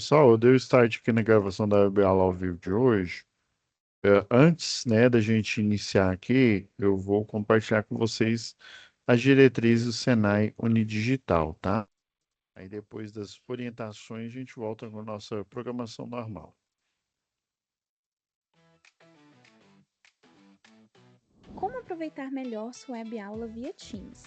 Pessoal, eu dei o start aqui na gravação da web aula ao vivo de hoje. Antes, né, da gente iniciar aqui, eu vou compartilhar com vocês as diretrizes do Senai Unidigital, tá? Aí depois das orientações, a gente volta com a nossa programação normal. Como aproveitar melhor sua web aula via Teams?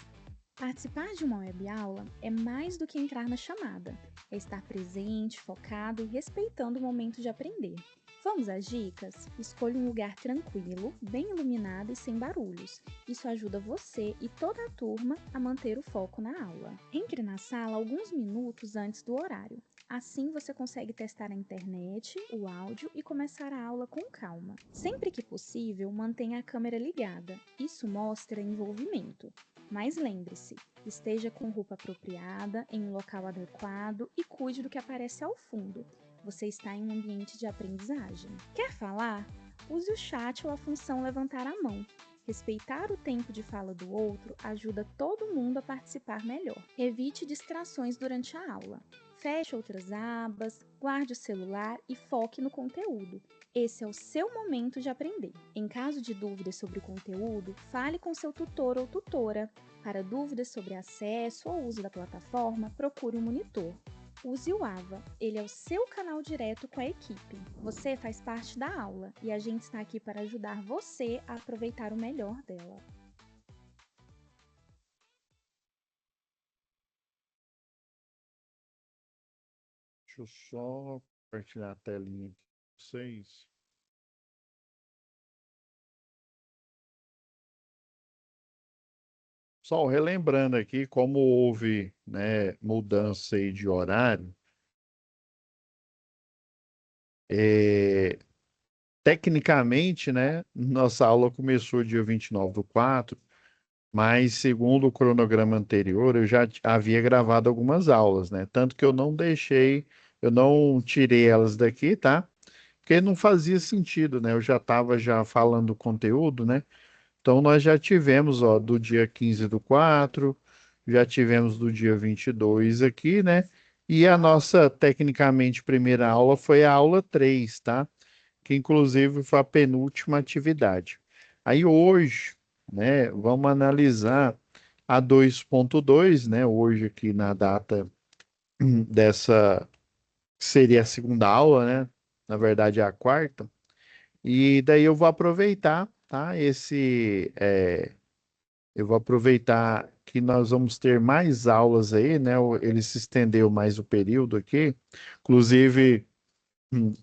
Participar de uma web aula é mais do que entrar na chamada, é estar presente, focado e respeitando o momento de aprender. Vamos às dicas? Escolha um lugar tranquilo, bem iluminado e sem barulhos. Isso ajuda você e toda a turma a manter o foco na aula. Entre na sala alguns minutos antes do horário. Assim você consegue testar a internet, o áudio e começar a aula com calma. Sempre que possível, mantenha a câmera ligada. Isso mostra envolvimento. Mas lembre-se, esteja com roupa apropriada, em um local adequado e cuide do que aparece ao fundo. Você está em um ambiente de aprendizagem. Quer falar? Use o chat ou a função levantar a mão. Respeitar o tempo de fala do outro ajuda todo mundo a participar melhor. Evite distrações durante a aula. Feche outras abas, guarde o celular e foque no conteúdo. Esse é o seu momento de aprender. Em caso de dúvidas sobre o conteúdo, fale com seu tutor ou tutora. Para dúvidas sobre acesso ou uso da plataforma, procure um monitor. Use o AVA, ele é o seu canal direto com a equipe. Você faz parte da aula e a gente está aqui para ajudar você a aproveitar o melhor dela. Deixa eu só compartilhar a telinha aqui com vocês. Só relembrando aqui, como houve, né, mudança aí de horário, é, tecnicamente, né, nossa aula começou dia 29/4, mas segundo o cronograma anterior, eu já havia gravado algumas aulas, né? Tanto que eu não deixei, eu não tirei elas daqui, tá? Porque não fazia sentido, né? Eu já estava já falando o conteúdo, né? Então nós já tivemos, ó, do dia 15/4, já tivemos do dia 22 aqui, né? E a nossa, tecnicamente, primeira aula foi a aula 3, tá? Que inclusive foi a penúltima atividade. Aí hoje, né, vamos analisar a 2.2, né, hoje aqui na data dessa, que seria a segunda aula, né, na verdade é a quarta, e daí eu vou aproveitar, tá, eu vou aproveitar que nós vamos ter mais aulas aí, né, ele se estendeu mais o período aqui, inclusive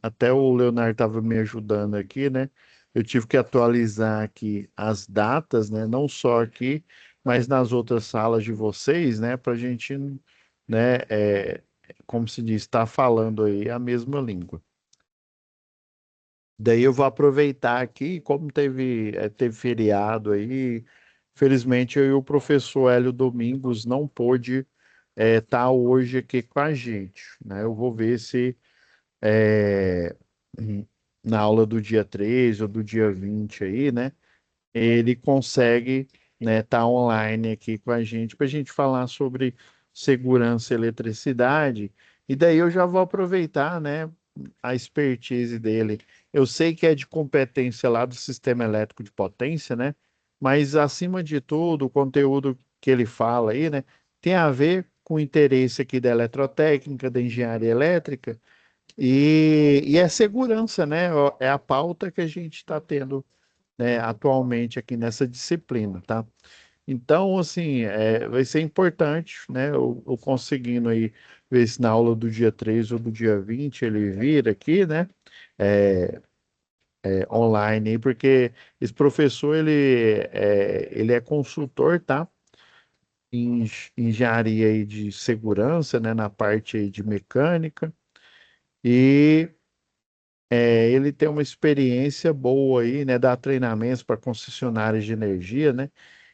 até o Leonardo estava me ajudando aqui, né? Eu tive que atualizar aqui as datas, né? Não só aqui, mas nas outras salas de vocês, né? Para a gente, né? Como se diz, estar falando aí a mesma língua. Daí eu vou aproveitar aqui, como teve feriado aí, felizmente eu e o professor Hélio Domingos não pôde estar hoje aqui com a gente, né? Eu vou ver se é, hum, na aula do dia 13 ou do dia 20 aí, né? Ele consegue, né, tá online aqui com a gente para a gente falar sobre segurança e eletricidade. E daí eu já vou aproveitar, né, a expertise dele. Eu sei que é de competência lá do sistema elétrico de potência, né? Mas acima de tudo, o conteúdo que ele fala aí, né, tem a ver com o interesse aqui da eletrotécnica, da engenharia elétrica e é segurança, né? É a pauta que a gente está tendo, né, atualmente aqui nessa disciplina, tá? Então, assim, vai ser importante, né? Eu conseguindo aí ver se na aula do dia 3 ou do dia 20 ele vir aqui, né? É, online, aí, porque esse professor, ele é consultor, tá? Em engenharia aí de segurança, né? Na parte aí de mecânica. E ele tem uma experiência boa aí, né? Dar treinamentos para concessionárias de energia, né?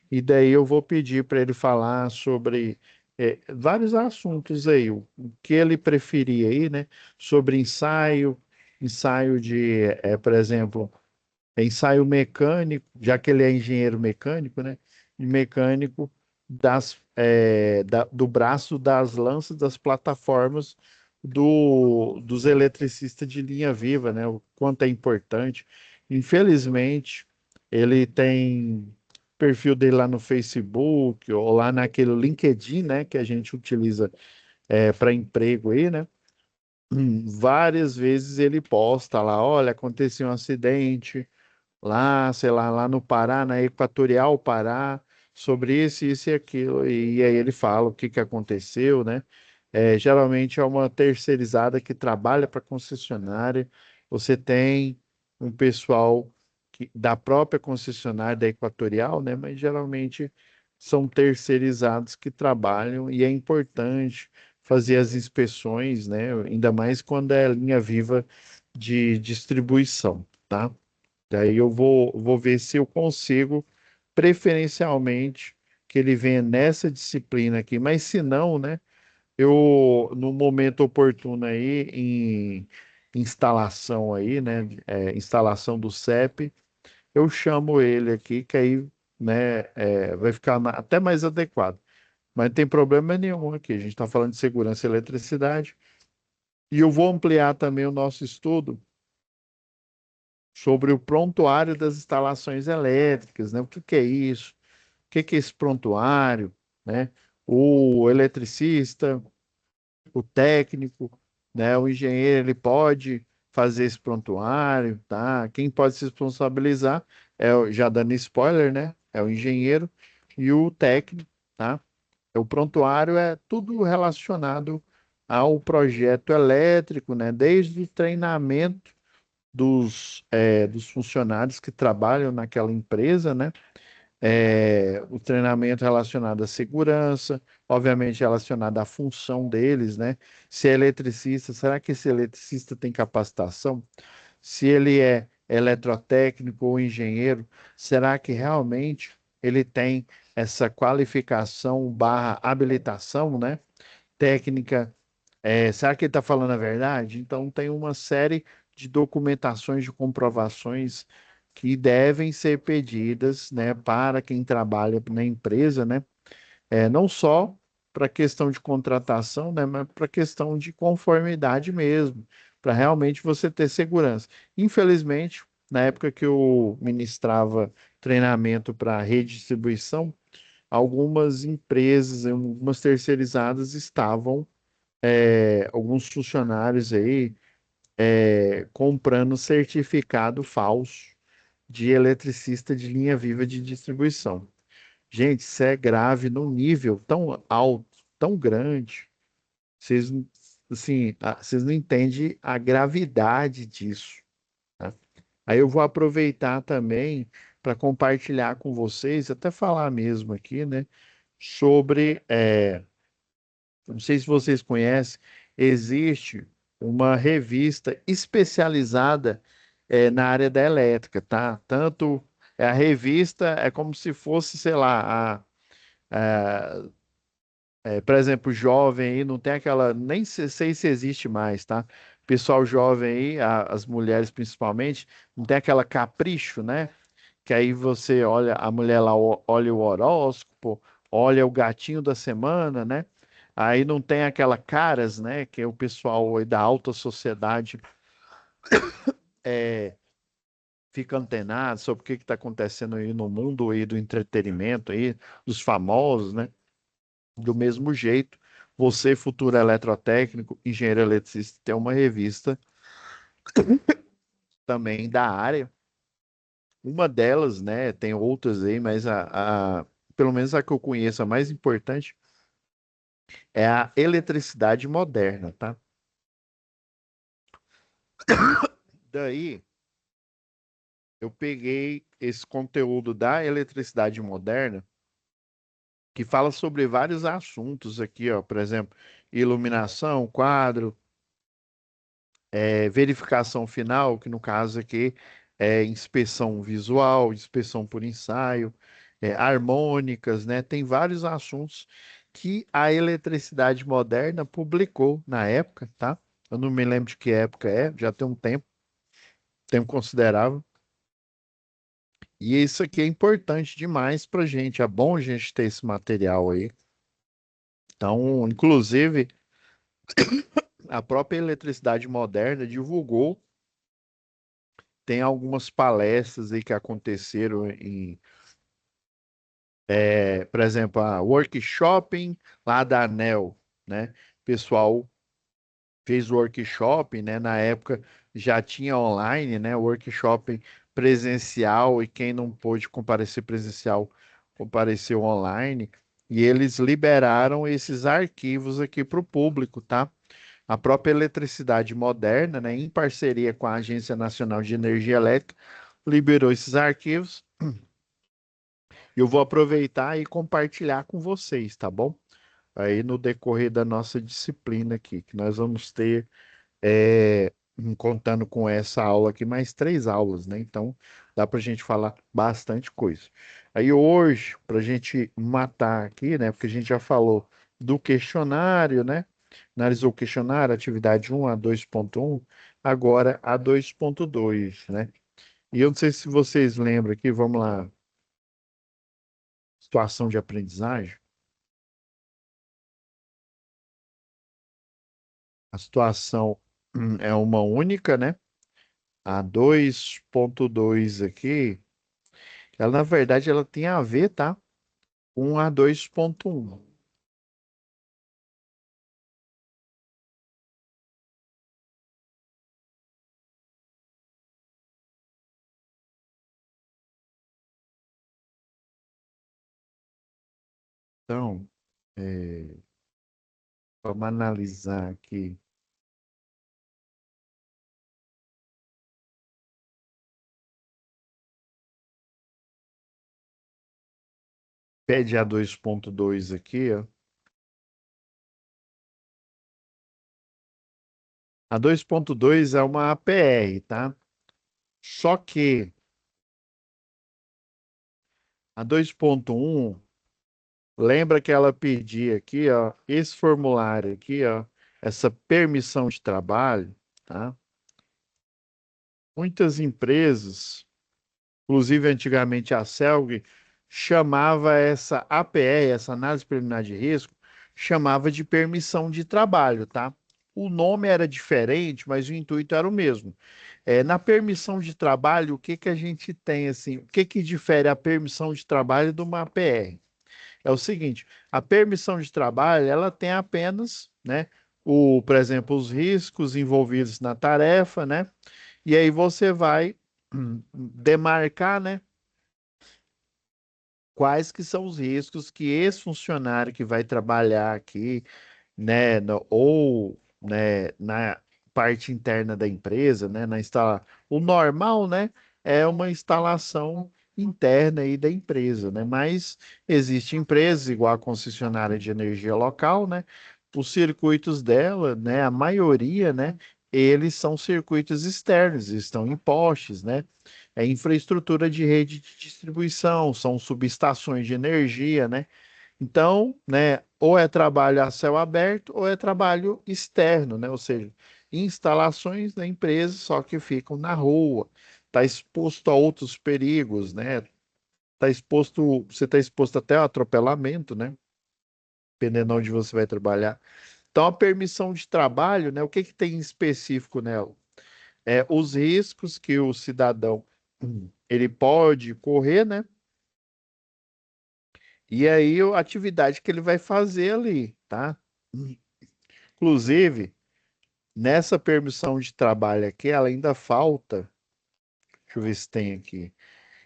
E daí eu vou pedir para ele falar sobre vários assuntos aí, o que ele preferia aí, né? Sobre ensaio de, por exemplo, ensaio mecânico, já que ele é engenheiro mecânico, né? De mecânico do braço das lanças das plataformas dos eletricistas de linha viva, né? O quanto é importante. Infelizmente, ele tem perfil dele lá no Facebook ou lá naquele LinkedIn, né? Que a gente utiliza para emprego aí, né? Várias vezes ele posta lá, olha, aconteceu um acidente lá, sei lá no Pará, na Equatorial Pará, sobre isso e aquilo. E aí ele fala o que que aconteceu, né? Geralmente é uma terceirizada que trabalha para concessionária. Você tem um pessoal da própria concessionária da Equatorial, né? Mas geralmente são terceirizados que trabalham e é importante fazer as inspeções, né? Ainda mais quando é linha viva de distribuição, tá? Daí eu vou ver se eu consigo, preferencialmente, que ele venha nessa disciplina aqui. Mas se não, né? Eu, no momento oportuno aí, em instalação aí, né? Instalação do CEP, eu chamo ele aqui, que aí, né? Vai ficar até mais adequado. Mas não tem problema nenhum aqui. A gente está falando de segurança e eletricidade. E eu vou ampliar também o nosso estudo sobre o prontuário das instalações elétricas, né? O que que é isso? O que que é esse prontuário, né? O eletricista, o técnico, né? O engenheiro, ele pode fazer esse prontuário, tá? Quem pode se responsabilizar já dando spoiler, né? É o engenheiro e o técnico, tá? O prontuário é tudo relacionado ao projeto elétrico, né? Desde o treinamento dos funcionários que trabalham naquela empresa, né? O treinamento relacionado à segurança, obviamente relacionado à função deles, né? Se é eletricista, será que esse eletricista tem capacitação? Se ele é eletrotécnico ou engenheiro, será que realmente ele tem essa qualificação barra habilitação, né? Técnica, será que ele está falando a verdade? Então, tem uma série de documentações, de comprovações que devem ser pedidas, né, para quem trabalha na empresa, né? Não só para questão de contratação, né, mas para questão de conformidade mesmo, para realmente você ter segurança. Infelizmente, na época que eu ministrava treinamento para redistribuição, algumas empresas, algumas terceirizadas estavam alguns funcionários aí comprando certificado falso de eletricista de linha viva de distribuição. Gente, isso é grave num nível tão alto, tão grande. Vocês, assim, vocês não entendem a gravidade disso, tá? Aí eu vou aproveitar também para compartilhar com vocês, até falar mesmo aqui, né, sobre não sei se vocês conhecem, existe uma revista especializada na área da elétrica, tá? Tanto a revista é como se fosse, sei lá, por exemplo, jovem aí, não tem aquela, nem sei se existe mais, tá? Pessoal jovem aí, as mulheres principalmente, não tem aquela capricho, né? Que aí você olha, a mulher lá olha o horóscopo, olha o gatinho da semana, né? Aí não tem aquela caras, né? Que é o pessoal aí da alta sociedade é, fica antenado sobre o que está acontecendo aí no mundo aí do entretenimento aí, dos famosos, né? Do mesmo jeito, você, futuro eletrotécnico, engenheiro eletricista, tem uma revista também da área. Uma delas, né? Tem outras aí, mas pelo menos a que eu conheço, a mais importante, é a eletricidade moderna, tá? Daí eu peguei esse conteúdo da eletricidade moderna, que fala sobre vários assuntos aqui, ó, por exemplo, iluminação, quadro, verificação final, que no caso aqui é inspeção visual, inspeção por ensaio, harmônicas, né? Tem vários assuntos que a eletricidade moderna publicou na época, tá? Eu não me lembro de que época já tem um tempo considerável. E isso aqui é importante demais para gente. É bom a gente ter esse material aí. Então, inclusive, a própria eletricidade moderna divulgou, tem algumas palestras aí que aconteceram por exemplo, a workshopping lá da ANEL, né? Pessoal fez workshop, né? Na época já tinha online, né? Workshop presencial e quem não pôde comparecer presencial compareceu online. E eles liberaram esses arquivos aqui para o público, tá? A própria Eletricidade Moderna, né, em parceria com a Agência Nacional de Energia Elétrica, liberou esses arquivos. Eu vou aproveitar e compartilhar com vocês, tá bom? Aí no decorrer da nossa disciplina aqui, que nós vamos ter é, contando com essa aula aqui, mais 3 aulas, né? Então, dá para a gente falar bastante coisa. Aí hoje, para a gente matar aqui, né? Porque a gente já falou do questionário, né? Analisou o questionário, atividade 1, a 2.1, agora a 2.2, né? E eu não sei se vocês lembram aqui, vamos lá, situação de aprendizagem. A situação é uma única, né? A 2.2 aqui, ela na verdade ela tem a ver, tá? Com a 2.1. Então, vamos analisar aqui. Pede a 2.2 aqui, ó. A 2.2 é uma APR, tá? Só que a 2.1, lembra que ela pedia aqui, ó, esse formulário aqui, ó, essa permissão de trabalho, tá? Muitas empresas, inclusive antigamente a Celg, chamava essa APR, essa análise preliminar de risco, chamava de permissão de trabalho, tá? O nome era diferente, mas o intuito era o mesmo. Na permissão de trabalho, o que que a gente tem assim? O que que difere a permissão de trabalho de uma APR? É o seguinte, a permissão de trabalho, ela tem apenas, né, por exemplo, os riscos envolvidos na tarefa, né? E aí você vai demarcar, né, quais que são os riscos que esse funcionário que vai trabalhar aqui, né, ou, né, na parte interna da empresa, né, o normal, né, é uma instalação interna aí da empresa, né, mas existe empresas igual a concessionária de energia local, né, os circuitos dela, né, a maioria, né, eles são circuitos externos, estão em postes, né, é infraestrutura de rede de distribuição, são subestações de energia, né, então, né, ou é trabalho a céu aberto ou é trabalho externo, né? Ou seja, instalações da empresa, só que ficam na rua, está exposto a outros perigos, né? Você está exposto até ao atropelamento, né? Dependendo de onde você vai trabalhar. Então, a permissão de trabalho, né? O que que tem em específico nela? Os riscos que o cidadão ele pode correr, né? E aí a atividade que ele vai fazer ali, tá? Inclusive, nessa permissão de trabalho aqui, ela ainda falta, deixa eu ver se tem aqui,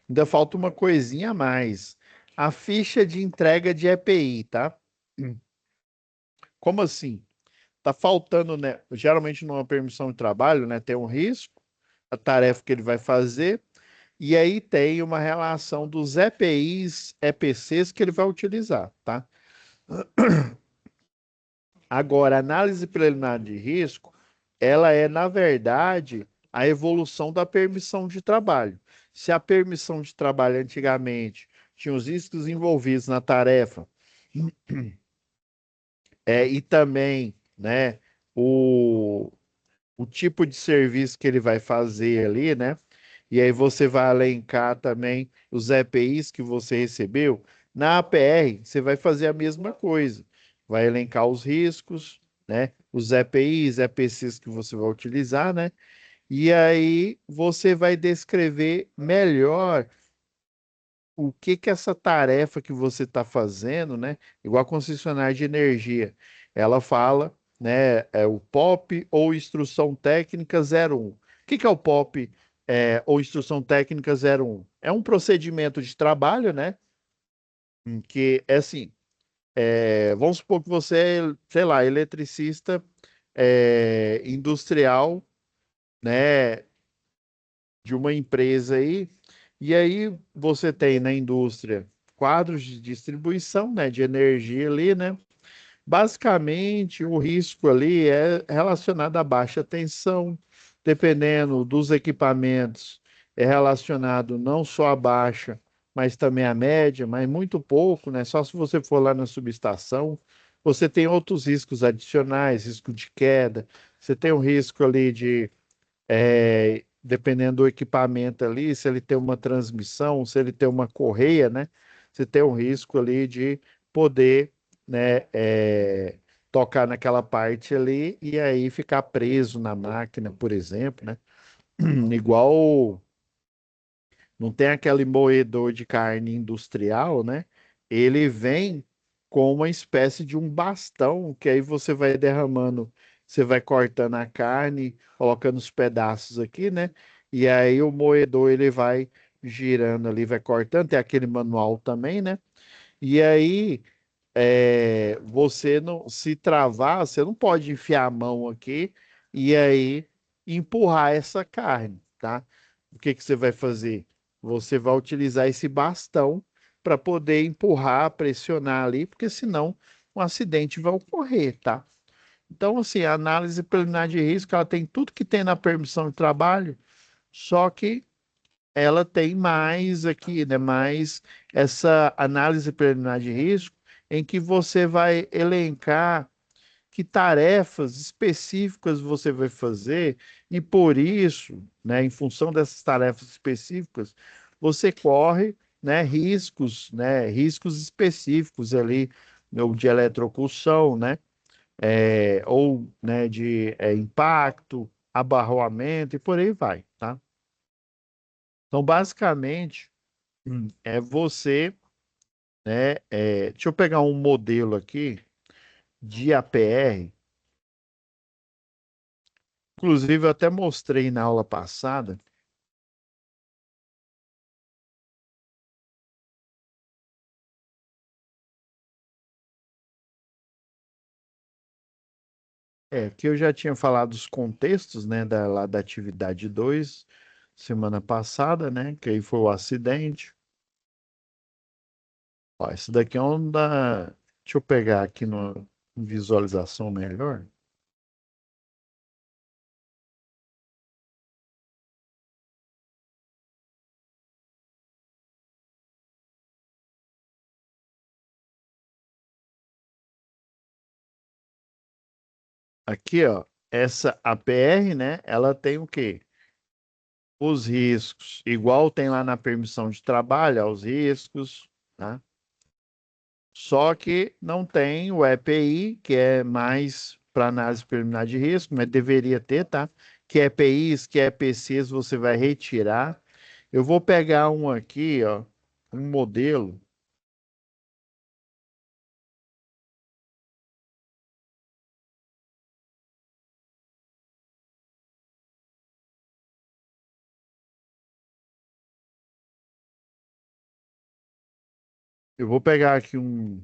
ainda falta uma coisinha a mais. A ficha de entrega de EPI, tá? Como assim? Tá faltando, né? Geralmente numa permissão de trabalho, né, tem um risco, a tarefa que ele vai fazer, e aí tem uma relação dos EPIs, EPCs que ele vai utilizar, tá? Agora, a análise preliminar de risco, ela é, na verdade, a evolução da permissão de trabalho. Se a permissão de trabalho antigamente tinha os riscos envolvidos na tarefa, e também, né, o, o tipo de serviço que ele vai fazer ali, né? E aí você vai elencar também os EPIs que você recebeu. Na APR, você vai fazer a mesma coisa. Vai elencar os riscos, né? Os EPIs, EPCs que você vai utilizar, né? E aí você vai descrever melhor o que que essa tarefa que você está fazendo, né? Igual a concessionária de energia, ela fala, né? É o POP ou Instrução Técnica 01. O que que é o POP ou Instrução Técnica 01? É um procedimento de trabalho, né? Em que é assim, vamos supor que você é, sei lá, eletricista industrial, né? De uma empresa aí, e aí você tem na indústria quadros de distribuição, né, de energia ali, né? Basicamente, o risco ali é relacionado à baixa tensão, dependendo dos equipamentos, é relacionado não só à baixa, mas também à média, mas muito pouco, né? Só se você for lá na subestação, você tem outros riscos adicionais, risco de queda, você tem o risco ali de dependendo do equipamento ali, se ele tem uma transmissão, se ele tem uma correia, né? Você tem um risco ali de poder, né, tocar naquela parte ali e aí ficar preso na máquina, por exemplo, né? Igual não tem aquele moedor de carne industrial, né? Ele vem com uma espécie de um bastão que aí você vai derramando, você vai cortando a carne, colocando os pedaços aqui, né? E aí o moedor ele vai girando ali, vai cortando. Tem aquele manual também, né? E aí você não se travar, você não pode enfiar a mão aqui e aí empurrar essa carne, tá? O que que você vai fazer? Você vai utilizar esse bastão para poder empurrar, pressionar ali, porque senão um acidente vai ocorrer, tá? Então, assim, a análise preliminar de risco, ela tem tudo que tem na permissão de trabalho, só que ela tem mais aqui, né? Mais essa análise preliminar de risco, em que você vai elencar que tarefas específicas você vai fazer, e por isso, né, em função dessas tarefas específicas, você corre, né, riscos específicos ali, ou de eletrocução, né, ou né, de impacto, abarroamento e por aí vai, tá? Então, basicamente, é você, né? Deixa eu pegar um modelo aqui de APR. Inclusive, eu até mostrei na aula passada. Que eu já tinha falado dos contextos, né? Lá da atividade 2 semana passada, né? Que aí foi o acidente. Ó, esse daqui é um da. Deixa eu pegar aqui no visualização melhor. Aqui, ó, essa APR, né? Ela tem o quê? Os riscos, igual tem lá na permissão de trabalho, os riscos, tá? Só que não tem o EPI, que é mais para análise preliminar de risco, mas deveria ter, tá? Que EPIs, que EPCs você vai retirar. Eu vou pegar um aqui, ó, um modelo. Eu vou pegar aqui um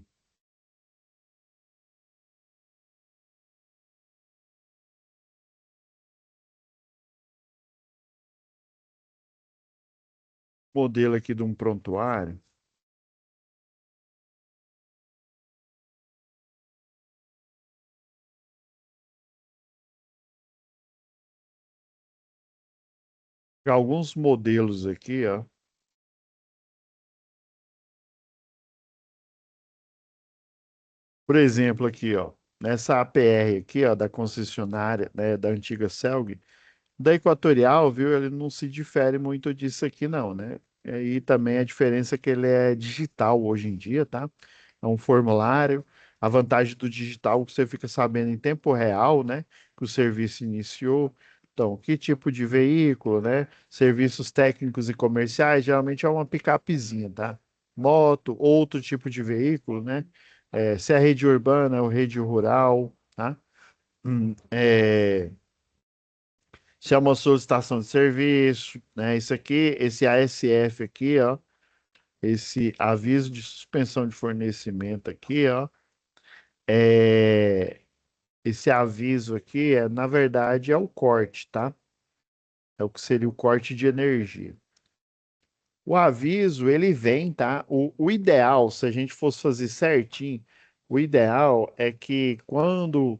modelo aqui de um prontuário. Alguns modelos aqui, ó. Por exemplo, aqui, ó, nessa APR aqui, ó, da concessionária, né, da antiga Celg, da Equatorial, viu, ele não se difere muito disso aqui, não, né? E aí também a diferença é que ele é digital hoje em dia, tá? É um formulário. A vantagem do digital é que você fica sabendo em tempo real, né, que o serviço iniciou. Então, que tipo de veículo, né? Serviços técnicos e comerciais, geralmente é uma picapezinha, tá? Moto, outro tipo de veículo, né? Se é rede urbana ou rede rural, tá? É, se é uma solicitação de serviço, né? Isso aqui, esse ASF aqui, ó, esse aviso de suspensão de fornecimento aqui, ó, é, esse aviso aqui na verdade, é o corte, tá? É o que seria o corte de energia. O aviso, ele vem, tá? O ideal, se a gente fosse fazer certinho, o ideal é que quando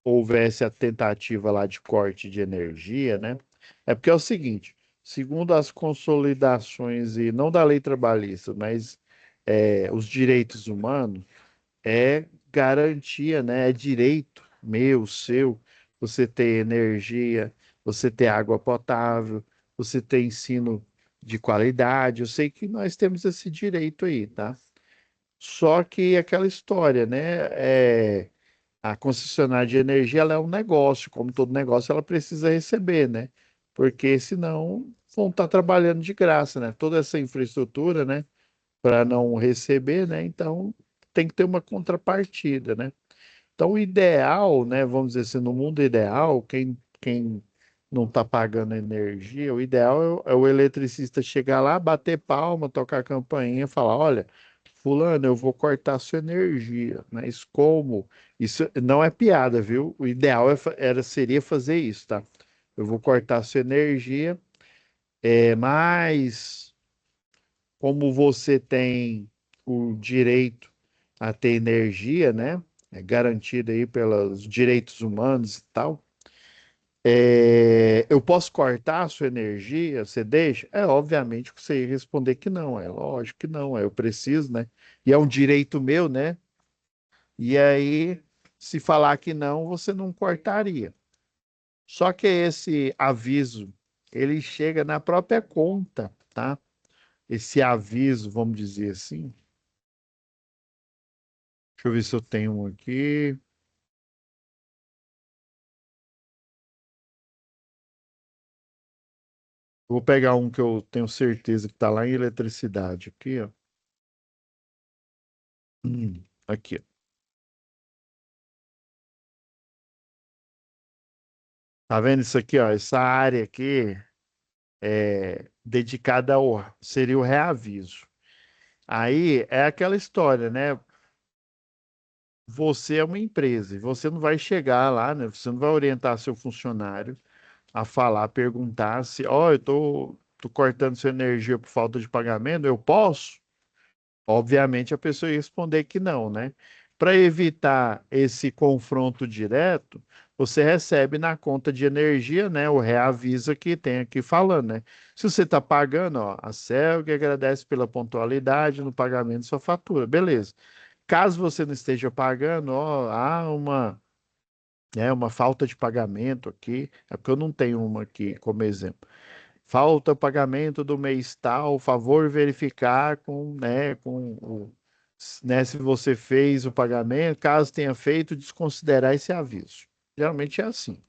houvesse a tentativa lá de corte de energia, né? É porque é o seguinte, segundo as consolidações, e não da lei trabalhista, mas os direitos humanos, é garantia, né? É direito meu, seu, você ter energia, você ter água potável, você ter ensino de qualidade. Eu sei que nós temos esse direito aí, tá? Só que aquela história, né? A concessionária de energia, ela é um negócio, como todo negócio, ela precisa receber, né? Porque senão vão estar trabalhando de graça, né? Toda essa infraestrutura, né? Para não receber, né? Então tem que ter uma contrapartida, né? Então o ideal, né? Vamos dizer assim, no mundo ideal, quem não está pagando energia, o ideal é o eletricista chegar lá, bater palma, tocar a campainha, e falar, olha, fulano, eu vou cortar sua energia, mas como? Isso não é piada, viu? O ideal seria fazer isso, tá? Eu vou cortar sua energia, mas como você tem o direito a ter energia, né? É garantido aí pelos direitos humanos e tal. Eu posso cortar a sua energia? Você deixa? Obviamente que você ia responder que não, é lógico que não, eu preciso, né? E é um direito meu, né? E aí, se falar que não, você não cortaria. Só que esse aviso, ele chega na própria conta, tá? Esse aviso, vamos dizer assim. Deixa eu ver se eu tenho um aqui. Vou pegar um que eu tenho certeza que está lá em eletricidade. Aqui, ó. Aqui, ó. Tá vendo isso aqui, ó? Essa área aqui é dedicada seria o reaviso. Aí é aquela história, né? Você é uma empresa e você não vai chegar lá, né? Você não vai orientar seu funcionário a falar, perguntar se, ó, tô cortando sua energia por falta de pagamento, eu posso? Obviamente a pessoa ia responder que não, né? Para evitar esse confronto direto, você recebe na conta de energia, né? O reavisa que tem aqui falando, né? Se você está pagando, ó, a CELG agradece pela pontualidade no pagamento de sua fatura, beleza. Caso você não esteja pagando, ó, há uma falta de pagamento aqui, é porque eu não tenho uma aqui como exemplo. Falta pagamento do mês tal, favor verificar né, se você fez o pagamento, caso tenha feito, desconsiderar esse aviso. Geralmente é assim.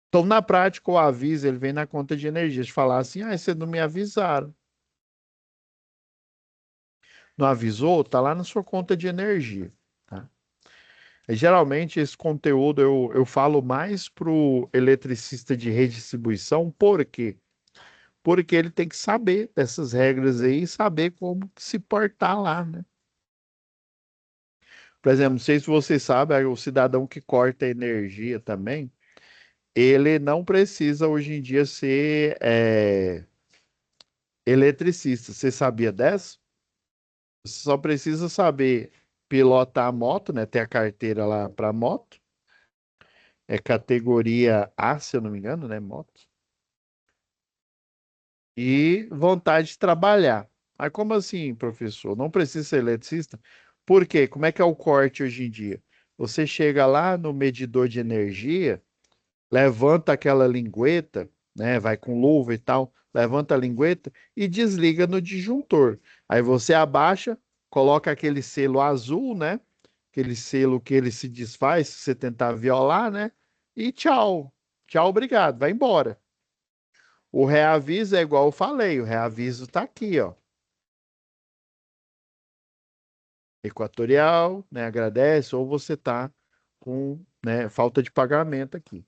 Então, na prática, o aviso ele vem na conta de energia, de falar assim, você não me avisaram. Não avisou? Tá lá na sua conta de energia, tá? Geralmente esse conteúdo eu falo mais para o eletricista de redistribuição, por quê? Porque ele tem que saber dessas regras aí e saber como se portar lá, né? Por exemplo, não sei se você sabe, o cidadão que corta energia também, ele não precisa hoje em dia ser eletricista. Você sabia dessa? Você só precisa saber pilotar a moto, né? Ter a carteira lá para moto. É categoria A, se eu não me engano, né? Moto. E vontade de trabalhar. Mas como assim, professor? Não precisa ser eletricista? Por quê? Como é que é o corte hoje em dia? Você chega lá no medidor de energia, levanta aquela lingueta, né? Vai com luva e tal, levanta a lingueta e desliga no disjuntor. Aí você abaixa, coloca aquele selo azul, né? aquele selo que ele se desfaz, se você tentar violar, né? E tchau. Tchau, obrigado, vai embora. O reaviso é igual eu falei, o reaviso está aqui, ó. Equatorial, né? Agradece, ou você tá com, né, falta de pagamento aqui.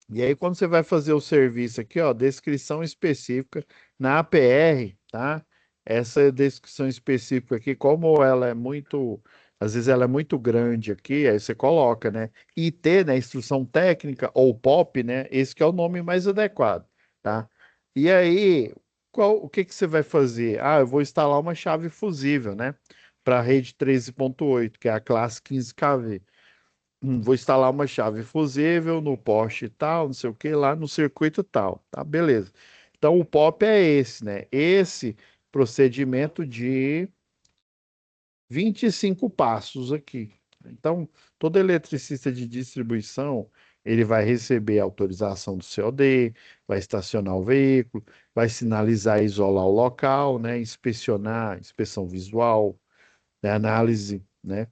E aí, quando você vai fazer o serviço aqui, ó, descrição específica na APR, tá? Essa descrição específica aqui, como ela é muito, às vezes ela é muito grande aqui, aí você coloca, né? IT, né? Instrução técnica, ou POP, né? Esse que é o nome mais adequado, tá? E aí, o que que você vai fazer? Ah, eu vou instalar uma chave fusível, né? Para a rede 13.8, que é a classe 15 kV. Vou instalar uma chave fusível no poste tal, não sei o que, lá no circuito tal, tá? Beleza. Então, o POP é esse, né? Esse procedimento de 25 passos aqui. Então, todo eletricista de distribuição, ele vai receber a autorização do COD, vai estacionar o veículo, vai sinalizar e isolar o local, né? Inspecionar, inspeção visual, né? Análise, né?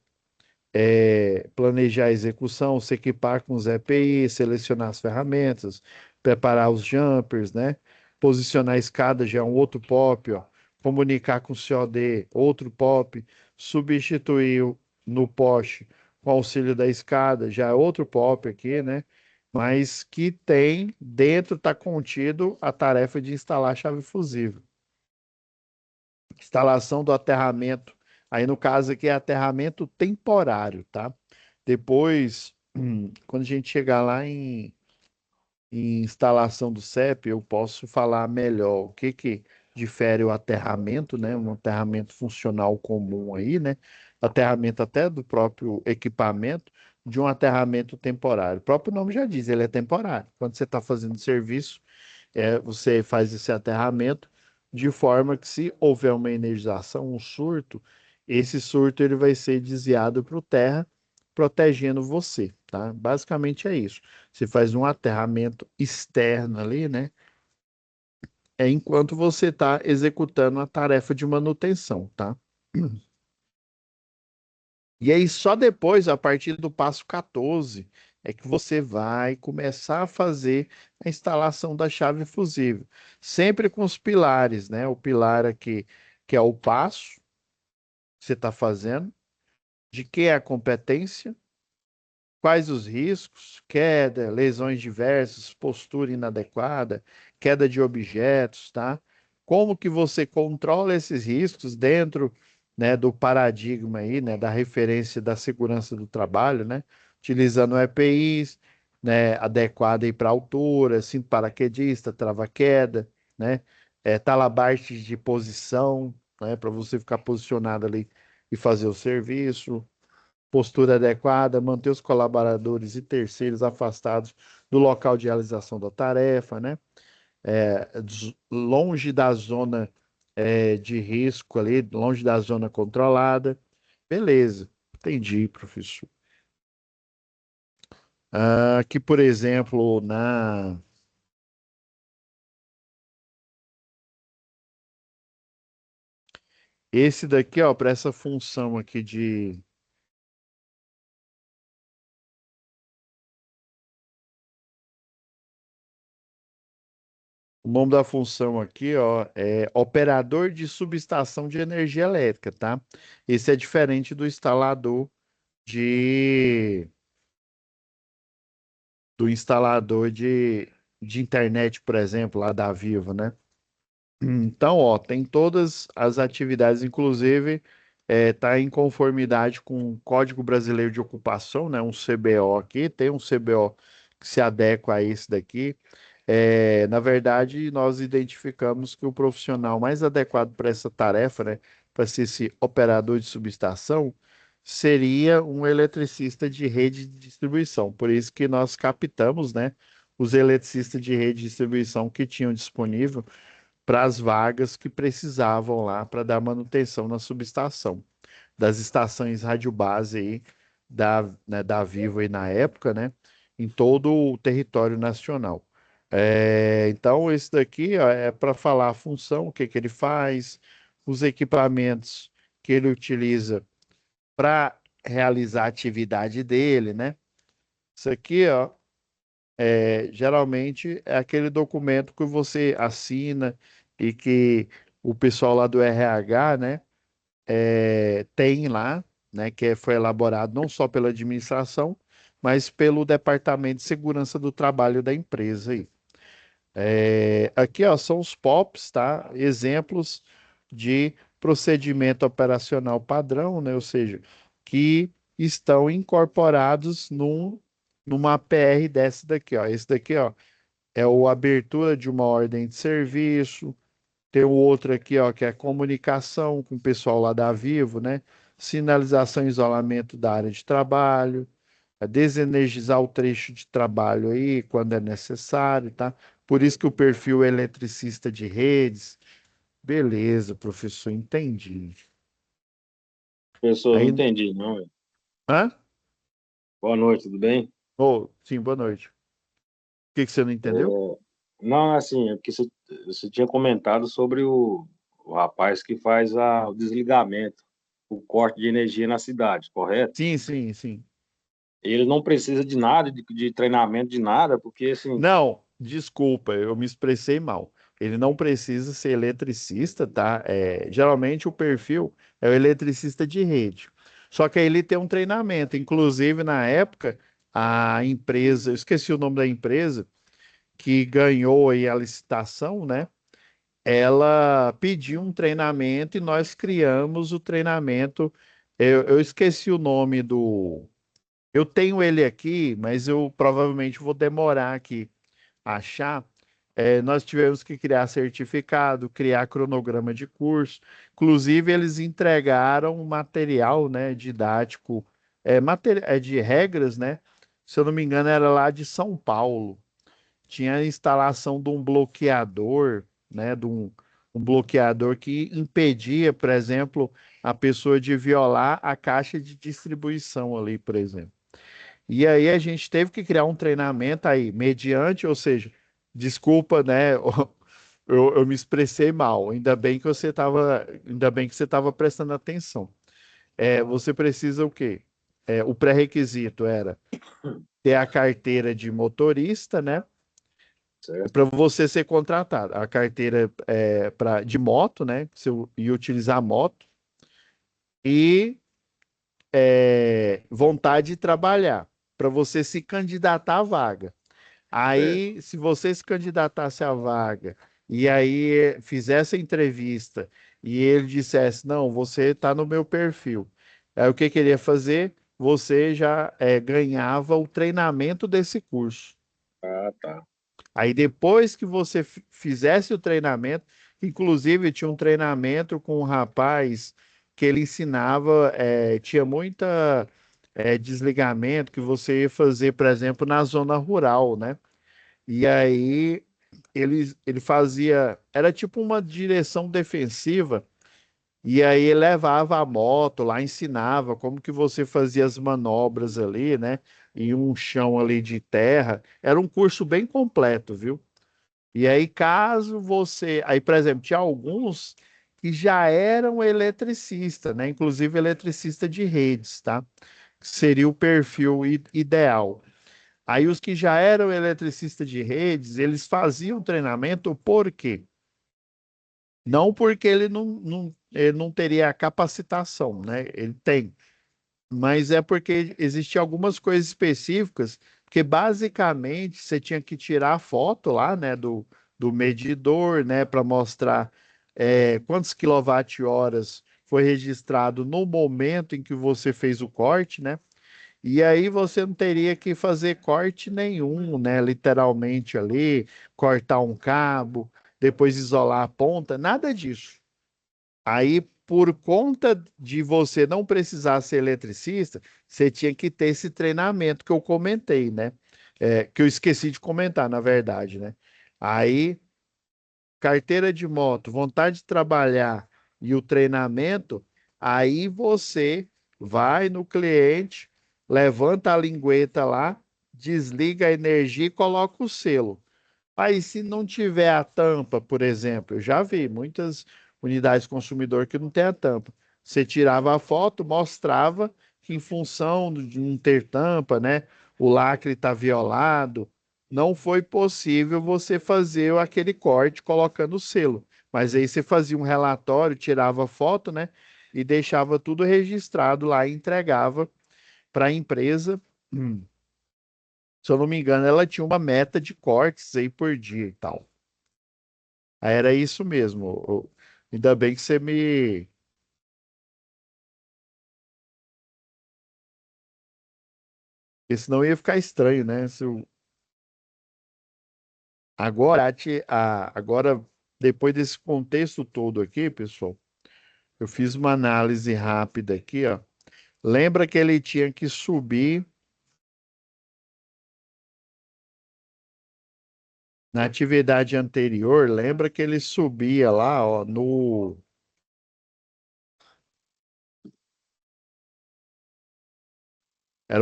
Planejar a execução, se equipar com os EPI, selecionar as ferramentas, preparar os jumpers, né? Posicionar a escada já é um outro POP, ó. Comunicar com o COD, outro POP, substituir no poste com auxílio da escada, já é outro POP aqui, né? Mas que tem, dentro está contido a tarefa de instalar a chave fusível. Instalação do aterramento, aí no caso aqui é aterramento temporário, tá? Depois, quando a gente chegar lá em instalação do CEP, eu posso falar melhor o que que difere o aterramento, né? Um aterramento funcional comum aí, né? Aterramento até do próprio equipamento, de um aterramento temporário. O próprio nome já diz, ele é temporário. Quando você está fazendo serviço, você faz esse aterramento de forma que, se houver uma energização, um surto, esse surto ele vai ser desviado para o terra, protegendo você, tá? Basicamente é isso. Você faz um aterramento externo ali, né? É enquanto você está executando a tarefa de manutenção, tá? E aí, só depois, a partir do passo 14, é que você vai começar a fazer a instalação da chave fusível. Sempre com os pilares, né? O pilar aqui, que é o passo que você está fazendo, de que é a competência, quais os riscos, queda, lesões diversas, postura inadequada, queda de objetos, tá? Como que você controla esses riscos dentro, né, do paradigma aí, né, da referência da segurança do trabalho, né? Utilizando EPIs, né, adequado aí para altura, cinto paraquedista, trava-queda, né? Talabartes de posição, né, para você ficar posicionado ali e fazer o serviço, postura adequada, manter os colaboradores e terceiros afastados do local de realização da tarefa, né? Longe da zona de risco ali, longe da zona controlada. Beleza, entendi, professor. Aqui, por exemplo, esse daqui, ó, para essa função aqui de o nome da função aqui, ó, é operador de subestação de energia elétrica, tá? Esse é diferente do instalador de do instalador de internet, por exemplo, lá da Vivo, né? Então, ó, tem todas as atividades, inclusive tá em conformidade com o Código Brasileiro de Ocupação, né? Um CBO aqui, tem um CBO que se adequa a esse daqui. Na verdade, nós identificamos que o profissional mais adequado para essa tarefa, né, para ser esse operador de subestação, seria um eletricista de rede de distribuição. Por isso que nós captamos, né, os eletricistas de rede de distribuição que tinham disponível para as vagas que precisavam lá para dar manutenção na subestação das estações rádio base aí da Vivo aí na época, né, em todo o território nacional. Então, esse daqui ó, é para falar a função, o que que ele faz, os equipamentos que ele utiliza para realizar a atividade dele, né? Isso aqui, ó, geralmente é aquele documento que você assina e que o pessoal lá do RH, né, tem lá, né, foi elaborado não só pela administração, mas pelo Departamento de Segurança do Trabalho da empresa aí. Aqui, ó, são os POPs, tá? Exemplos de procedimento operacional padrão, né? Ou seja, que estão incorporados numa PR dessa daqui, ó. Esse daqui, ó, é a abertura de uma ordem de serviço. Tem o outro aqui, ó, que é comunicação com o pessoal lá da Vivo, né? Sinalização e isolamento da área de trabalho, desenergizar o trecho de trabalho aí quando é necessário, tá? Por isso que o perfil é eletricista de redes. Beleza, professor, entendi. Professor, não Aí, entendi, não, velho. hã? Boa noite, tudo bem? Oh, sim, boa noite. O que que você não entendeu? Não, assim, é porque você tinha comentado sobre o rapaz que faz o desligamento, o corte de energia na cidade, correto? Sim, sim, sim. Ele não precisa de nada, de treinamento, de nada, porque, assim, Não, desculpa, eu me expressei mal. Ele não precisa ser eletricista, tá? Geralmente o perfil é o eletricista de rede. Só que aí ele tem um treinamento. Inclusive, na época, a empresa, eu esqueci o nome da empresa, que ganhou aí a licitação, né? Ela pediu um treinamento e nós criamos o treinamento. Eu esqueci o nome do. Eu tenho ele aqui, mas eu provavelmente vou demorar aqui a achar. Nós tivemos que criar certificado, criar cronograma de curso. Inclusive, eles entregaram um material, né, didático, de regras, né? Se eu não me engano, era lá de São Paulo. Tinha a instalação de um bloqueador, né, um bloqueador que impedia, por exemplo, a pessoa de violar a caixa de distribuição ali, por exemplo. E aí a gente teve que criar um treinamento aí, mediante, ou seja, desculpa, né? Eu me expressei mal. Ainda bem que você estava prestando atenção. Você precisa o quê? O pré-requisito era ter a carteira de motorista, né? certo? Para você ser contratado. A carteira de moto, né? E utilizar moto. E vontade de trabalhar, para você se candidatar à vaga. É. Aí, se você se candidatasse à vaga e aí fizesse a entrevista e ele dissesse, não, você está no meu perfil. Aí o que queria fazer? Você já ganhava o treinamento desse curso. Ah, tá. Aí depois que você fizesse o treinamento, inclusive tinha um treinamento com um rapaz que ele ensinava, tinha muita desligamento que você ia fazer, por exemplo, na zona rural, né? E aí ele fazia, era tipo uma direção defensiva, e aí ele levava a moto lá, ensinava como que você fazia as manobras ali, né? Em um chão ali de terra. Era um curso bem completo, viu? E aí, caso você. Aí, por exemplo, tinha alguns que já eram eletricistas, né? Inclusive eletricista de redes, tá? Seria o perfil ideal. Aí, os que já eram eletricistas de redes, eles faziam treinamento por quê? Não porque ele não teria capacitação, né? Ele tem. Mas é porque existiam algumas coisas específicas, porque basicamente você tinha que tirar a foto lá, né, do medidor, né, para mostrar quantos quilowatt-horas foi registrado no momento em que você fez o corte, né? E aí você não teria que fazer corte nenhum, né, literalmente ali, cortar um cabo, depois isolar a ponta, nada disso. Aí, por conta de você não precisar ser eletricista, você tinha que ter esse treinamento que eu comentei, né? Que eu esqueci de comentar, na verdade, né? Aí, carteira de moto, vontade de trabalhar e o treinamento, aí você vai no cliente, levanta a lingueta lá, desliga a energia e coloca o selo. Aí, se não tiver a tampa, por exemplo, eu já vi muitas unidades consumidor que não tem a tampa. Você tirava a foto, mostrava, que em função de não ter tampa, né, o lacre está violado, não foi possível você fazer aquele corte colocando o selo. Mas aí você fazia um relatório, tirava foto, né, e deixava tudo registrado lá e entregava para a empresa. Hum. Se eu não me engano, ela tinha uma meta de cortes aí por dia e tal. Aí era isso mesmo. Ainda bem que você me. Porque senão ia ficar estranho, né? Agora, agora, depois desse contexto todo aqui, pessoal, eu fiz uma análise rápida aqui, ó. Lembra que ele tinha que subir na atividade anterior? Lembra que ele subia lá, ó, no.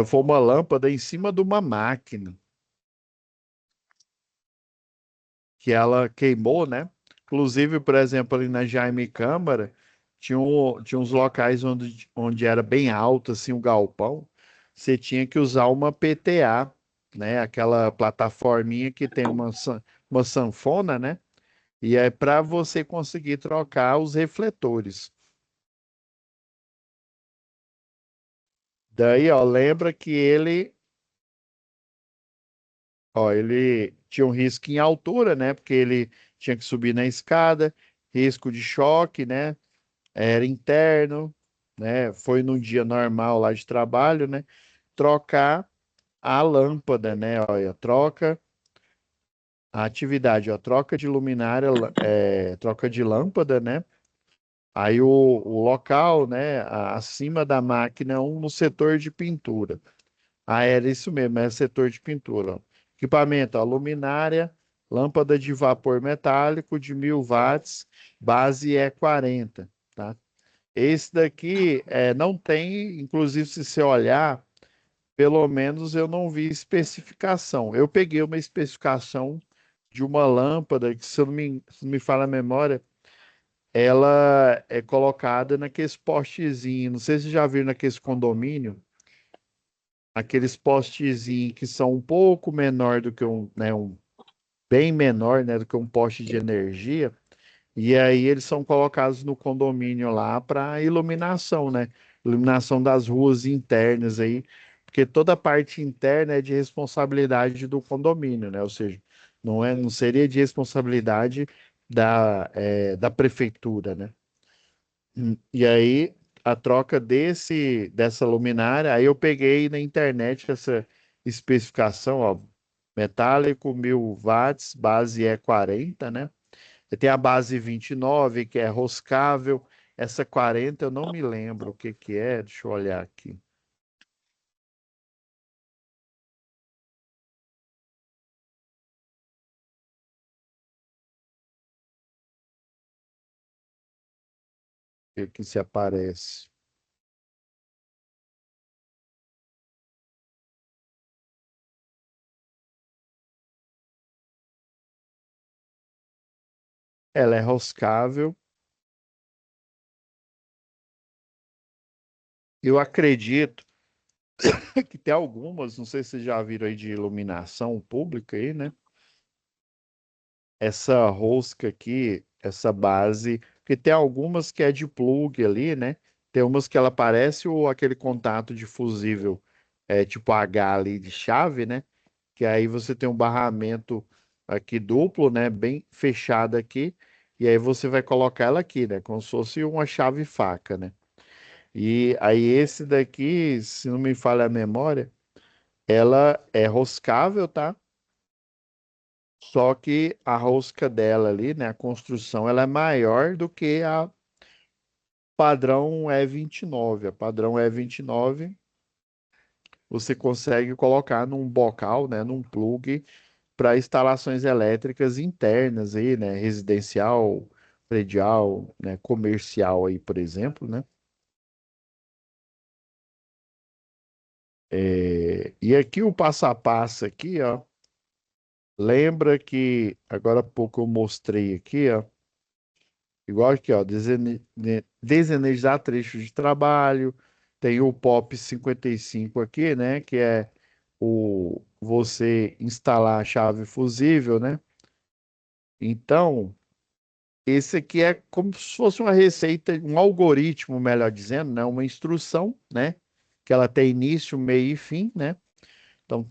Foi uma lâmpada em cima de uma máquina que ela queimou, né? Inclusive, por exemplo, ali na Jaime Câmara, tinha uns locais onde era bem alto, assim, o galpão, você tinha que usar uma PTA, né? Aquela plataforminha que tem uma sanfona, né? E é para você conseguir trocar os refletores. Daí, ó, lembra que ele tinha um risco em altura, né? Porque ele tinha que subir na escada, risco de choque, né? Era interno, né? Foi num dia normal lá de trabalho, né? Trocar a lâmpada, né? Olha, troca a atividade, ó, troca de luminária, troca de lâmpada, né? Aí o local, né? Acima da máquina, um no setor de pintura. Ah, era isso mesmo, é setor de pintura. Ó. Equipamento, ó, luminária, lâmpada de vapor metálico de 1000 watts, base é 40, tá? Esse daqui não tem, inclusive, se você olhar, pelo menos eu não vi especificação. Eu peguei uma especificação de uma lâmpada que, se não me falha a memória, ela é colocada naqueles postezinhos. Não sei se você já viram naqueles condomínio, aqueles postezinhos que são um pouco menor do que bem menor, né, do que um poste de energia. E aí eles são colocados no condomínio lá para iluminação, né? Iluminação das ruas internas aí, porque toda a parte interna é de responsabilidade do condomínio, né? Ou seja, não seria de responsabilidade da prefeitura, né? E aí a troca dessa luminária, aí eu peguei na internet essa especificação, ó, metálico 1000 watts, base é 40, né? Tem a base 29 que é roscável. Essa 40 eu não me lembro o que que é. Deixa eu olhar aqui. O que que se aparece. Ela é roscável. Eu acredito que tem algumas, não sei se vocês já viram aí de iluminação pública aí, né? Essa rosca aqui, essa base, porque tem algumas que é de plug ali, né? Tem umas que ela parece aquele contato de fusível, tipo H ali de chave, né? Que aí você tem um barramento aqui duplo, né? Bem fechado aqui, e aí você vai colocar ela aqui, né? Como se fosse uma chave faca, né? E aí esse daqui, se não me falha a memória, ela é roscável, tá? Só que a rosca dela ali, né, a construção, ela é maior do que a padrão E29. A padrão E29 você consegue colocar num bocal, né, num plug para instalações elétricas internas aí, né, residencial, predial, né, comercial aí, por exemplo, né? E aqui o passo a passo aqui, ó, lembra que agora há pouco eu mostrei aqui, ó, igual aqui, ó, desenergizar trechos de trabalho, tem o POP 55 aqui, né? Que é você instalar a chave fusível, né? Então, esse aqui é como se fosse uma receita, um algoritmo, melhor dizendo, né? Uma instrução, né? Que ela tem início, meio e fim, né? Então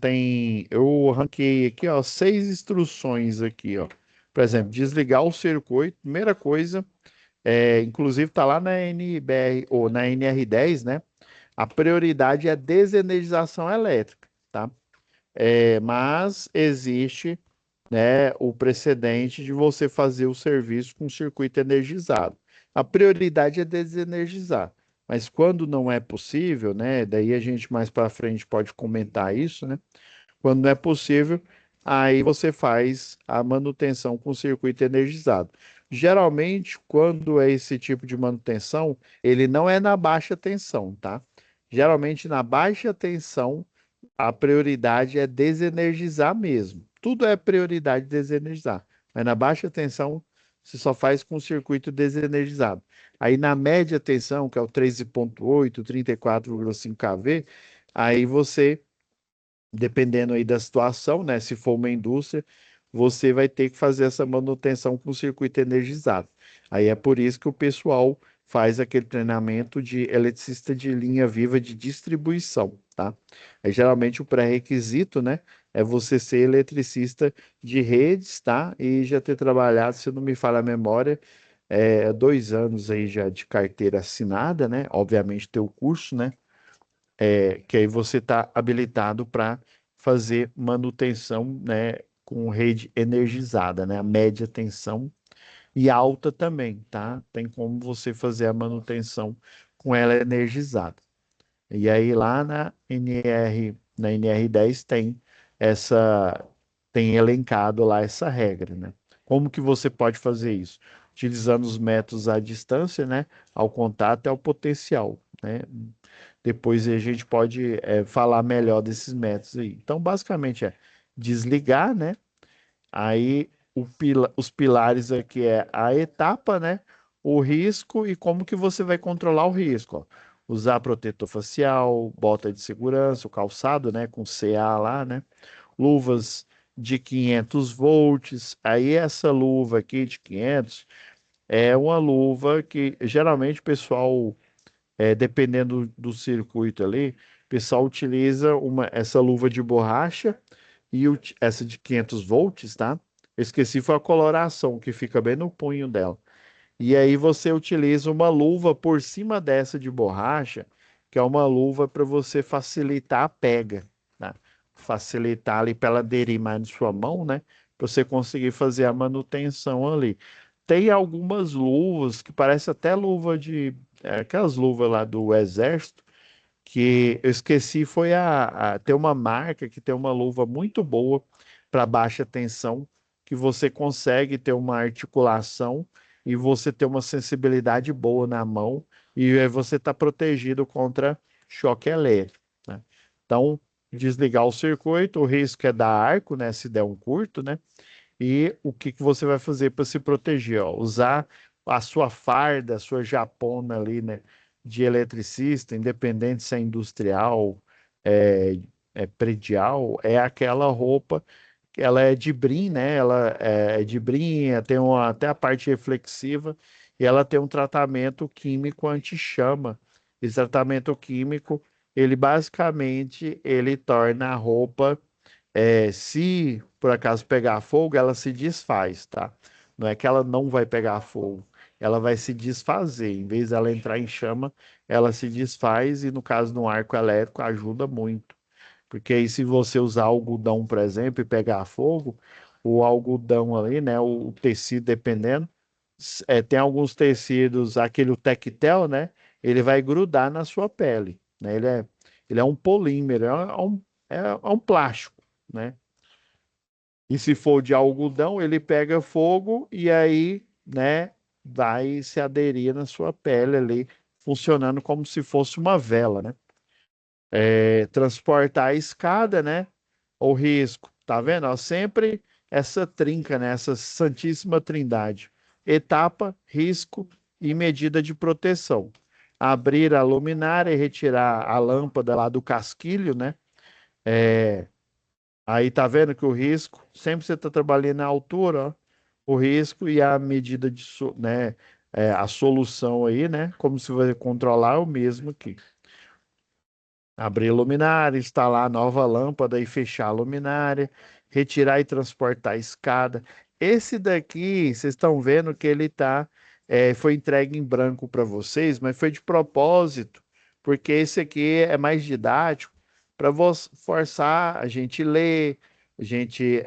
eu ranqueei aqui, ó, 6 instruções aqui, ó. Por exemplo, desligar o circuito, primeira coisa, inclusive tá lá na NBR ou na NR10, né? A prioridade é a desenergização elétrica, tá? Mas existe, né, o precedente de você fazer o serviço com circuito energizado. A prioridade é desenergizar, mas quando não é possível, né, daí a gente mais para frente pode comentar isso, né? Quando não é possível, aí você faz a manutenção com circuito energizado. Geralmente, quando é esse tipo de manutenção, ele não é na baixa tensão, tá? Geralmente na baixa tensão a prioridade é desenergizar mesmo. Tudo é prioridade desenergizar. Mas na baixa tensão, você só faz com o circuito desenergizado. Aí na média tensão, que é o 13,8, 34,5 kV, aí você, dependendo aí da situação, né? Se for uma indústria, você vai ter que fazer essa manutenção com o circuito energizado. Aí é por isso que o pessoal faz aquele treinamento de eletricista de linha viva de distribuição, tá? Aí, geralmente o pré-requisito, né, é você ser eletricista de redes, tá? E já ter trabalhado, se não me falha a memória, 2 anos aí já de carteira assinada, né? Obviamente ter o curso, né? Que aí você está habilitado para fazer manutenção, né, com rede energizada, né, a média tensão e alta também, tá? Tem como você fazer a manutenção com ela energizada. E aí lá na NR10 essa, tem elencado lá essa regra, né? Como que você pode fazer isso? Utilizando os métodos à distância, né? Ao contato e ao potencial, né? Depois a gente pode falar melhor desses métodos aí. Então, basicamente é desligar, né? Aí os pilares aqui é a etapa, né? O risco e como que você vai controlar o risco, ó. Usar protetor facial, bota de segurança, o calçado, né? Com CA lá, né? Luvas de 500 volts. Aí essa luva aqui de 500 é uma luva que geralmente o pessoal dependendo do circuito ali, o pessoal utiliza essa luva de borracha e essa de 500 volts, tá? Eu esqueci, foi a coloração que fica bem no punho dela. E aí você utiliza uma luva por cima dessa de borracha, que é uma luva para você facilitar a pega, tá? Facilitar ali para ela aderir mais na sua mão, né? Para você conseguir fazer a manutenção ali. Tem algumas luvas que parece até luva aquelas luvas lá do exército, que eu esqueci, foi tem uma marca que tem uma luva muito boa para baixa tensão, que você consegue ter uma articulação e você ter uma sensibilidade boa na mão e aí você está protegido contra choque elétrico, né? Então, desligar o circuito, o risco é dar arco, né? Se der um curto, né? E o que que você vai fazer para se proteger? Ó? Usar a sua farda, a sua japona ali, né? De eletricista, independente se é industrial, é, predial, é aquela roupa que ela é de brim, né? Ela é de brim, tem até a parte reflexiva e ela tem um tratamento químico anti-chama. Esse tratamento químico, ele basicamente ele torna a roupa se por acaso pegar fogo, ela se desfaz, tá? Não é que ela não vai pegar fogo, ela vai se desfazer. Em vez dela entrar em chama, ela se desfaz e no caso do arco elétrico ajuda muito. Porque aí se você usar algodão, por exemplo, e pegar fogo, o algodão ali, né, o tecido dependendo, tem alguns tecidos, aquele o Tectel, né, ele vai grudar na sua pele, né? Ele é um polímero, é um plástico, né? E se for de algodão, ele pega fogo e aí, né, vai se aderir na sua pele ali, funcionando como se fosse uma vela, né? Transportar a escada, né? O risco, tá vendo? Ó, sempre essa trinca, né? Essa santíssima trindade. Etapa, risco e medida de proteção. abrir a luminária e retirar a lâmpada lá do casquilho, né? É, aí tá vendo que o risco, sempre você está trabalhando na altura, ó, o risco e a medida de, né, a solução aí, né? Como se você controlar é o mesmo aqui. Abrir a luminária, instalar a nova lâmpada e fechar a luminária, retirar e transportar a escada. Esse daqui, vocês estão vendo que ele foi entregue em branco para vocês, mas foi de propósito, porque esse aqui é mais didático para forçar a gente ler, a gente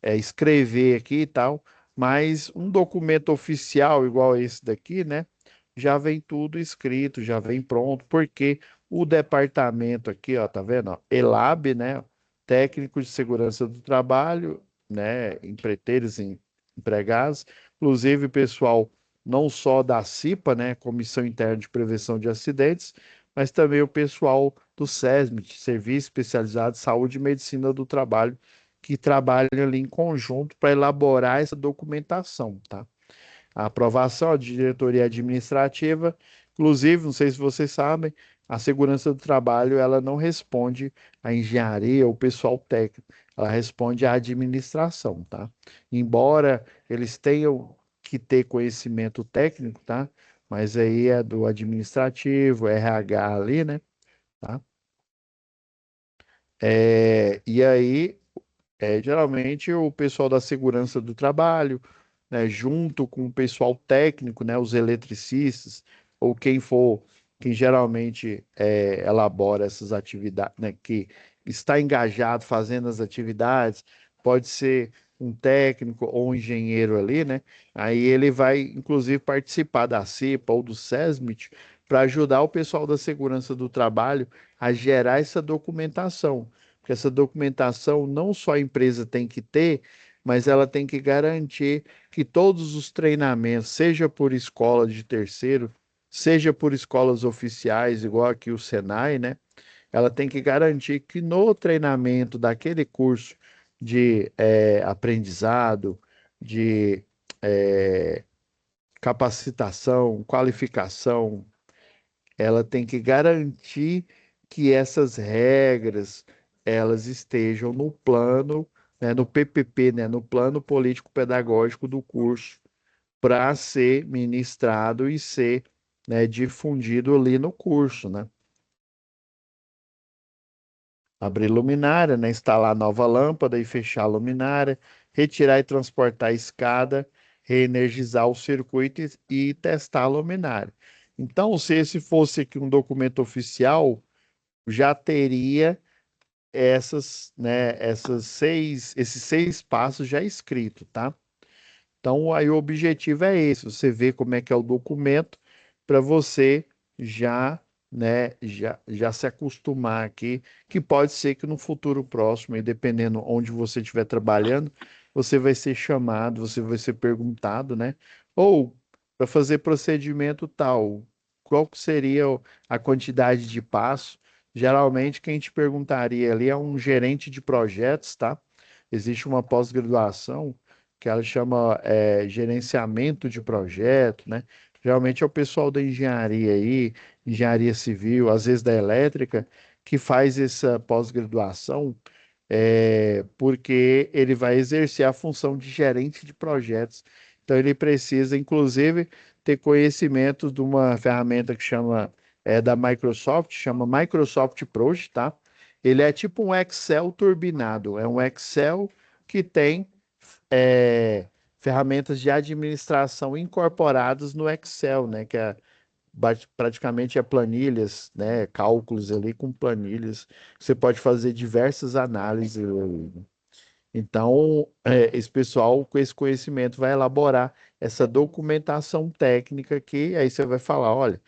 escrever aqui e tal. Mas um documento oficial igual esse daqui, né? Já vem tudo escrito, já vem pronto, porque o departamento aqui, ó, tá vendo? Ó, ELAB, né? Técnico de Segurança do Trabalho, né? Empreiteiros e empregados, inclusive pessoal não só da CIPA, né? Comissão Interna de Prevenção de Acidentes, mas também o pessoal do SESMIT, Serviço Especializado de Saúde e Medicina do Trabalho, que trabalham ali em conjunto para elaborar essa documentação, tá? A aprovação de diretoria administrativa, inclusive, não sei se vocês sabem, a segurança do trabalho ela não responde à engenharia ou pessoal técnico, ela responde à administração, tá? Embora eles tenham que ter conhecimento técnico, tá? Mas aí é do administrativo, RH ali, né? Tá? E aí geralmente o pessoal da segurança do trabalho, né, junto com o pessoal técnico, né, os eletricistas, ou quem for, quem geralmente elabora essas atividades, né, que está engajado fazendo as atividades, pode ser um técnico ou um engenheiro ali, né? Aí ele vai, inclusive, participar da CIPA ou do SESMIT para ajudar o pessoal da segurança do trabalho a gerar essa documentação. Porque essa documentação não só a empresa tem que ter, mas ela tem que garantir que todos os treinamentos, seja por escola de terceiro, seja por escolas oficiais, igual aqui o Senai, né? Ela tem que garantir que no treinamento daquele curso de aprendizado, de eh, capacitação, qualificação, ela tem que garantir que essas regras elas estejam no plano, né, no PPP, né, no plano político pedagógico do curso, para ser ministrado e ser, né, difundido ali no curso, né? Abrir luminária, né, instalar nova lâmpada e fechar a luminária, retirar e transportar a escada, reenergizar o circuito e testar a luminária. Então, se esse fosse aqui um documento oficial, já teria esses seis passos já escritos, tá? Então, aí o objetivo é esse, você vê como é que é o documento para você já, né, já se acostumar aqui, que pode ser que no futuro próximo, e dependendo onde você estiver trabalhando, você vai ser chamado, você vai ser perguntado, né? Ou para fazer procedimento tal, qual que seria a quantidade de passo? Geralmente, quem te perguntaria ali é um gerente de projetos, tá? Existe uma pós-graduação que ela chama gerenciamento de projeto, né? Geralmente é o pessoal da engenharia aí, engenharia civil, às vezes da elétrica, que faz essa pós-graduação, porque ele vai exercer a função de gerente de projetos. Então ele precisa, inclusive, ter conhecimento de uma ferramenta que chama da Microsoft, chama Microsoft Project, tá? Ele é tipo um Excel turbinado, é um Excel que tem é, ferramentas de administração incorporadas no Excel, né? Que praticamente é planilhas, né? Cálculos ali com planilhas. Você pode fazer diversas análises ali. Então, esse pessoal com esse conhecimento vai elaborar essa documentação técnica que aí você vai falar, olha,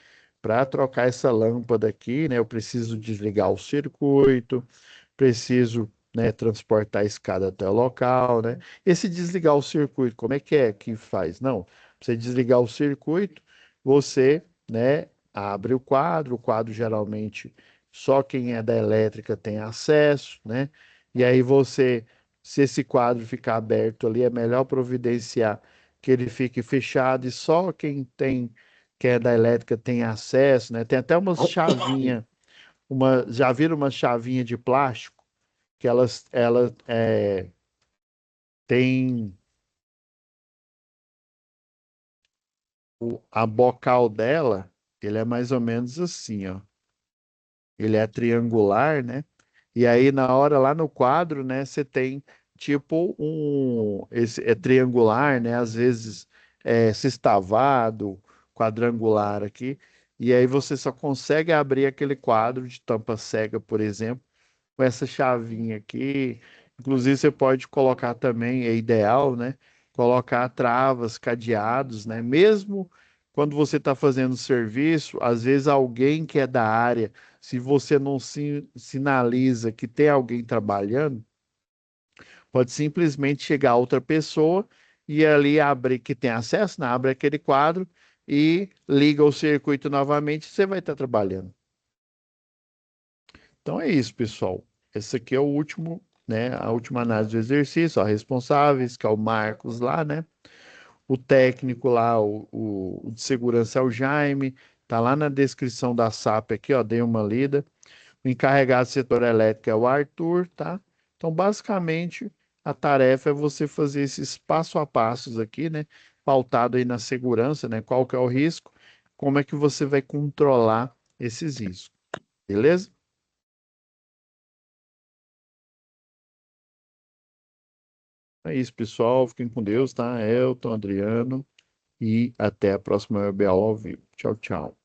para trocar essa lâmpada aqui, né? Eu preciso desligar o circuito, preciso, né, transportar a escada até o local, né? Esse desligar o circuito, como é que faz? Não, pra você desligar o circuito, você, né, abre o quadro geralmente só quem é da elétrica tem acesso, né? E aí você, se esse quadro ficar aberto ali, é melhor providenciar que ele fique fechado e só quem tem que é da elétrica tem acesso, né? Tem até umas chavinha, já viram uma chavinha de plástico que ela tem a bocal dela, ele é mais ou menos assim, ó. Ele é triangular, né? E aí na hora lá no quadro, né, você tem tipo esse é triangular, né? Às vezes é sextavado, quadrangular aqui. E aí você só consegue abrir aquele quadro de tampa cega, por exemplo, com essa chavinha aqui. Inclusive, você pode colocar também, é ideal, né? Colocar travas, cadeados, né? Mesmo quando você está fazendo serviço, às vezes alguém que é da área, se você não sinaliza que tem alguém trabalhando, pode simplesmente chegar outra pessoa e ali abre, que tem acesso, né? Abre aquele quadro e liga o circuito novamente, você vai estar trabalhando. Então é isso, pessoal. Esse aqui é o último, né? A última análise do exercício, ó, responsáveis, que é o Marcos lá, né? O técnico lá, o de segurança é o Jaime, tá lá na descrição da SAP aqui, ó, dei uma lida. O encarregado do setor elétrico é o Arthur, tá? Então, basicamente, a tarefa é você fazer esses passo a passos aqui, né? Pautado aí na segurança, né? Qual que é o risco, como é que você vai controlar esses riscos, beleza? É isso, pessoal. Fiquem com Deus, tá? Elton, Adriano. E até a próxima web aula ao vivo. Tchau, tchau.